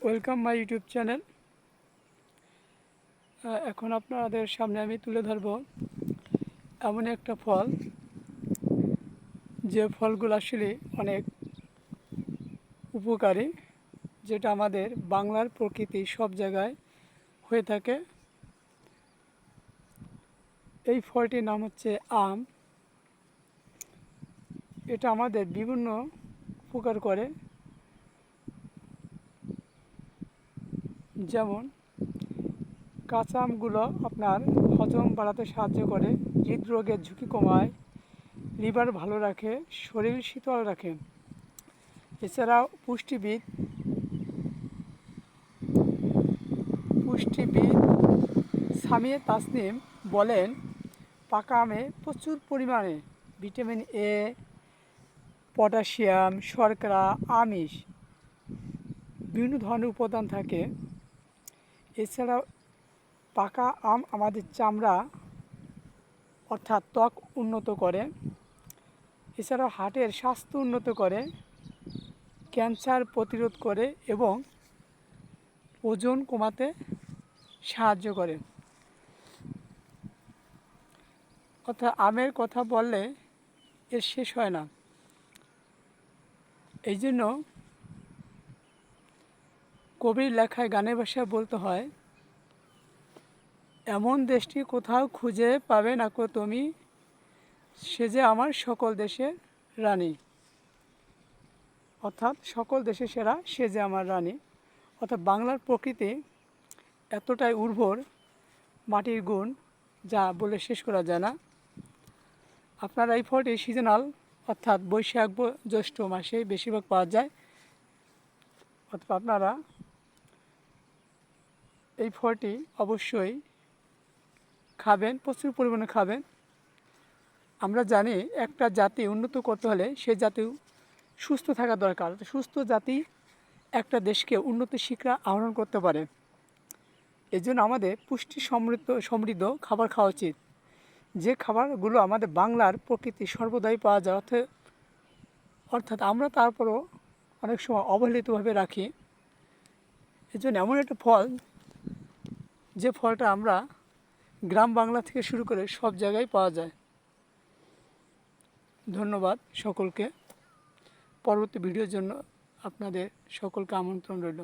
Welcome my YouTube channel. এখন আপনাদের সামনে আমি তুলে ধরব এমন একটা ফল, যে ফলগুলো আসলে অনেক উপকারী, যেটা আমাদের বাংলার প্রকৃতি সব জায়গায় হয়ে থাকে। এই ফলটির নাম হচ্ছে আম। এটা আমাদের বিভিন্ন উপকার করে, যেমন কাঁচা আমগুলো আপনার হজম বাড়াতে সাহায্য করে, হৃদরোগের ঝুঁকি কমায়, লিভার ভালো রাখে, শরীর শীতল রাখে। এছাড়াও পুষ্টিবিদ সামিয়ে তাসনিম বলেন, পাকা আমে প্রচুর পরিমাণে ভিটামিন এ, পটাশিয়াম, শর্করা, আমিষ, বিভিন্ন ধরনের উপাদান থাকে। এছাড়াও পাকা আম আমাদের চামড়া অর্থাৎ ত্বক উন্নত করে। এছাড়াও হার্টের স্বাস্থ্য উন্নত করে, ক্যান্সার প্রতিরোধ করে এবং ওজন কমাতে সাহায্য করে। অর্থাৎ আমের কথা বললে এর শেষ হয় না। এই জন্য কবির লেখায় গানের ভাষায় বলতে হয়, এমন দেশটি কোথাও খুঁজে পাবে না কো তুমি, সে যে আমার সকল দেশের রানী। অর্থাৎ সকল দেশের সেরা সে যে আমার রানী। অর্থাৎ বাংলার প্রকৃতি এতটাই উর্বর, মাটির গুণ যা বলে শেষ করা যায় না। আপনারা এই ফলটি সিজনাল, অর্থাৎ বৈশাখ জ্যৈষ্ঠ মাসে বেশিরভাগ পাওয়া যায়। অর্থাৎ আপনারা এই ফলটি অবশ্যই খাবেন, প্রচুর পরিমাণে খাবেন। আমরা জানি একটা জাতি উন্নত করতে হলে সে জাতি সুস্থ থাকা দরকার। সুস্থ জাতি একটা দেশকে উন্নতির শিখরা আহরণ করতে পারে। এজন্য আমাদের পুষ্টি সমৃদ্ধ খাবার খাওয়া উচিত, যে খাবারগুলো আমাদের বাংলার প্রকৃতি সর্বদাই পাওয়া যায়। অর্থাৎ আমরা তারপরও অনেক সময় অবহেলিতভাবে রাখি। এজন্য এমন একটা ফল, যে ফলটা আমরা গ্রাম বাংলা থেকে শুরু করে সব জায়গায় পাওয়া যায়। ধন্যবাদ সকলকে। পরবর্তী ভিডিওর জন্য আপনাদের সকলকে আমন্ত্রণ রইল।